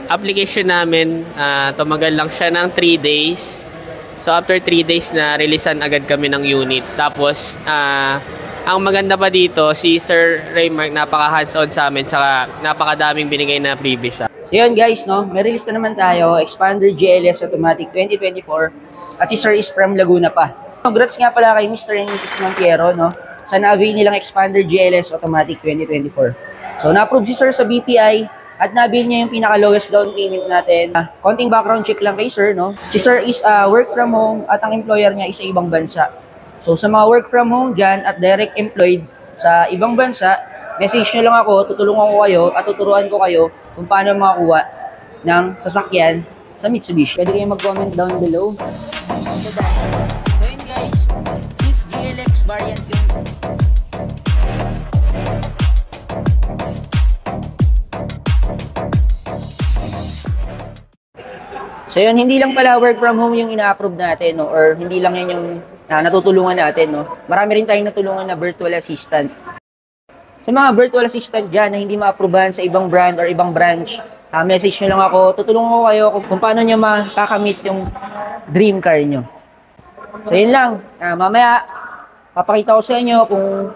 application namin, tumagal lang siya ng 3 days. So after 3 days na releasean agad kami ng unit. Tapos ang maganda pa dito, si Sir Raymark napaka hands-on sa amin, tsaka napakadaming binigay na freebies. So yun guys, no, may release na naman tayo, Expander GLS Automatic 2024, at si Sir is from Laguna pa. Congrats nga pala kay Mr. and Mrs. Montiero, no, sa na-avail nilang Expander GLS Automatic 2024. So na-approve si Sir sa BPI at na-avail niya yung pinaka-lowest down payment natin. Konting background check lang kay Sir, no. Si Sir is work from home at ang employer niya is sa ibang bansa. So sa mga work from home dyan at direct employed sa ibang bansa, message nyo lang ako, tutulungan ko kayo at tuturuan ko kayo kung paano makakuha ng sasakyan sa Mitsubishi. Pwede kayong mag-comment down below. So yun guys, this GLX variant yung So yun, hindi lang pala work from home yung ina-approve natin, no? Or hindi lang yan yung natutulungan natin, no? Marami rin tayong natulungan na virtual assistant. Sa mga virtual assistant dyan na hindi ma-approvehan sa ibang brand or ibang branch, message nyo lang ako, tutulungan ko kayo kung paano nyo makakamit yung dream car nyo. So yun lang, mamaya papakita ko sa inyo kung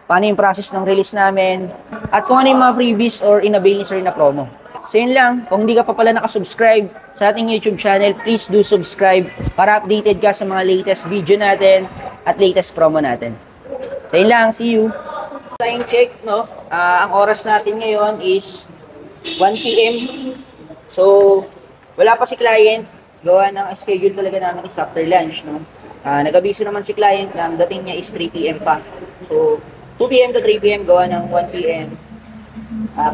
paano yung process ng release namin at kung ano yung mga freebies or in-avail ni Sir na promo. So yun lang, kung hindi ka pa pala nakasubscribe sa ating YouTube channel, please do subscribe para updated ka sa mga latest video natin at latest promo natin. So yun lang, see you! Time check, no? Ang oras natin ngayon is 1 PM. So, wala pa si client. Gawa ng schedule talaga namin is after lunch, no? Nag-abiso naman si client na ang dating niya is 3 PM pa. So, 2 PM to 3 PM gawa ng 1 PM.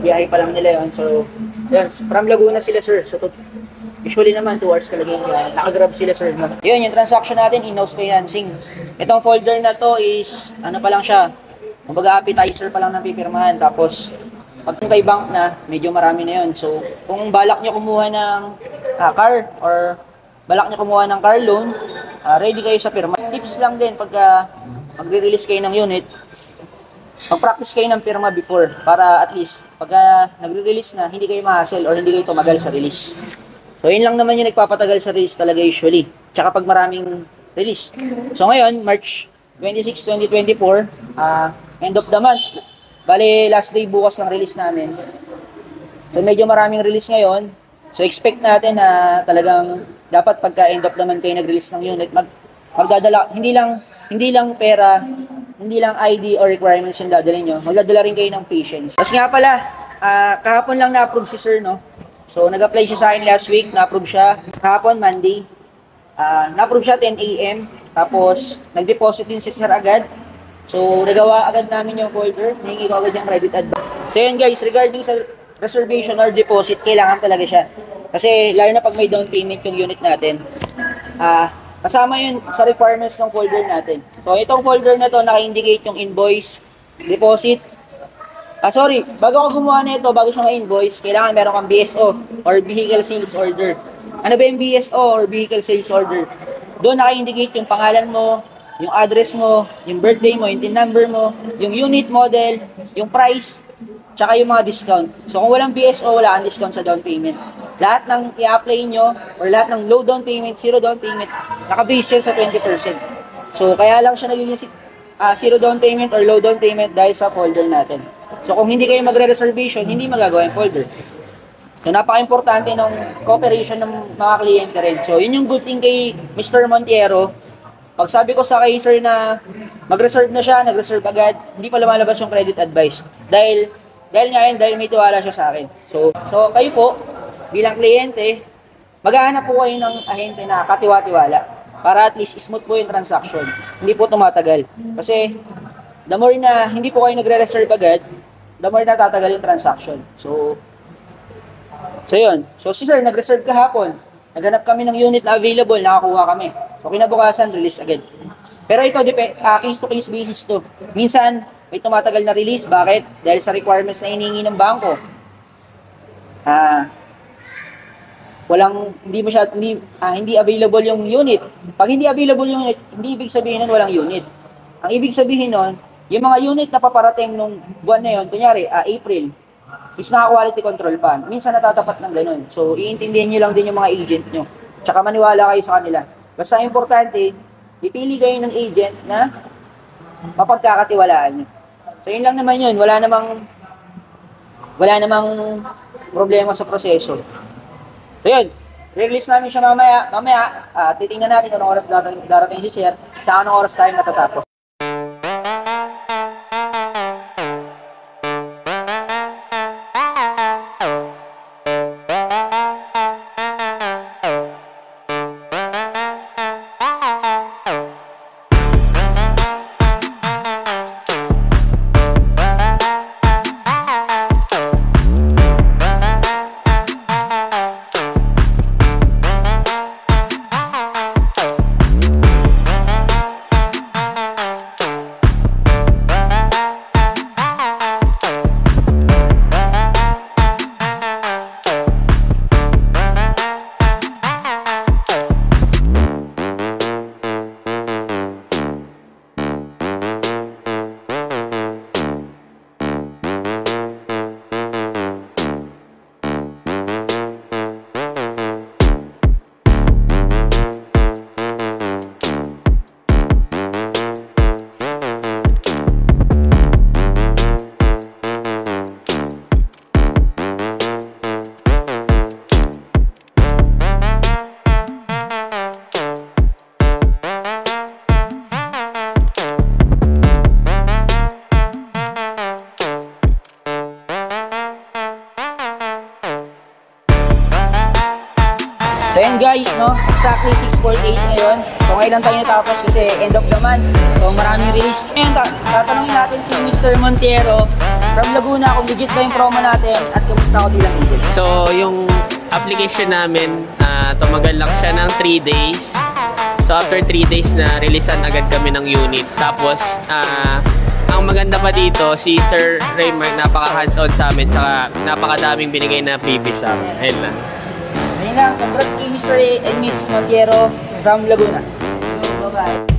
Biyahe pa lang nila yun. So, yun, from Laguna sila, sir. So, usually naman 2 hours talaga yung nakagrab sila, sir. No? Yun, yung transaction natin, in-house financing. Itong folder na to is, ano pa lang siya, kumbaga appetizer pa lang ng pipirmahan. Tapos, pag kay bank na, medyo marami na yun. So, kung balak nyo kumuha ng car or balak nyo kumuha ng car loan, ready kayo sa pirma. Tips lang din pagka magre-release kayo ng unit, mag-practice kayo ng pirma before para at least pagka nagre-release na, hindi kayo ma-hassle or hindi kayo tumagal sa release. So, yun lang naman yung nagpapatagal sa release talaga usually. Tsaka pag maraming release. So, ngayon, March 26, 2024, end of the month. Bale, last day bukas ng release namin. So, medyo maraming release ngayon. So, expect natin na talagang dapat pagka end of the month kayo nag-release ng unit, magdadala, hindi lang pera, hindi lang ID or requirements yung dadalhin nyo, magdadala rin kayo ng patience. Tapos nga pala, kahapon lang na-approve si Sir, no? So, nag-apply siya sa akin last week, na-approve siya kahapon, Monday. Na-approve siya 10 AM, tapos nag-deposit din si Sir agad. So, nagawa agad namin yung folder, hihingi ko agad yung credit advance. So, yun guys, regarding sa reservation or deposit, kailangan talaga siya. Kasi, lalo na pag may down payment yung unit natin, kasama yun sa requirements ng folder natin. So, itong folder na to, naka-indicate yung invoice, deposit. Bago ko gumawa na ito, bago siya ma-invoice, kailangan meron kang BSO or Vehicle Sales Order. Ano ba yung BSO or Vehicle Sales Order? Doon naka-indicate yung pangalan mo, yung address mo, yung birthday mo, yung TIN number mo, yung unit model, yung price, tsaka yung mga discount. So kung walang BSO, wala kang discount sa down payment. Lahat ng i-apply nyo, or lahat ng low down payment, zero down payment, naka-base yun sa 20%. So kaya lang siya nagiging zero down payment or low down payment dahil sa folder natin. So kung hindi kayo magre-reservation, hindi magagawa yung folder. So napaka-importante ng cooperation ng mga kliyente rin. So yun yung good thing kay Mr. Montiero. Pag sabi ko sa kay Sir na mag-reserve na siya, nag-reserve agad, hindi pa lumalabas yung credit advice. Dahil may tiwala siya sa akin. So kayo po, bilang kliyente, maghahanap po kayo ng ahente na katiwa-tiwala para at least smooth po yung transaction. Hindi po tumatagal. Kasi the more na hindi po kayo nagre-reserve agad, the more na tatagal yung transaction. So yun. So si Sir, nag-reserve kahapon. Naghanap kami ng unit na available, nakakuha kami. So kinabukasan, release agad. Pero ito, case-to-case basis to. Minsan, may tumatagal na release. Bakit? Dahil sa requirements na hinihingi ng bangko. Hindi available yung unit. Pag hindi available yung unit, hindi ibig sabihin nun walang unit. Ang ibig sabihin nun, yung mga unit na paparating nung buwan na yun, kunyari, April, is naka-quality control pa. Minsan natatapat ng ganun. So, iintindihan nyo lang din yung mga agent nyo. Tsaka maniwala kayo sa kanila. Basta importante, pipili kayo ng agent na mapagkakatiwalaan nyo. So, yun lang naman yun. Wala namang problema sa proseso. So, yun. Release namin siya mamaya. Titingnan natin anong oras darating si Sir. Tsaka anong oras tayo matatapos. So yun guys, no? Exactly 6:48 ngayon. So ngayon lang tayo natapos kasi end of the month. So maraming release. Ngayon, tatanungin natin si Mr. Montiero from Laguna kung legit ba yung promo natin at kamusta ako bilang agent. So, yung application namin, tumagal lang siya ng 3 days. So, after 3 days na releasean agad kami ng unit. Tapos, ang maganda pa dito, si Sir Raymark napaka hands-on sa amin, tsaka napakadaming binigay na freebies sa amin. Ayun lang. Ayun lang, congrats kay Mr. and Mrs. Montiero from Laguna. Bye-bye.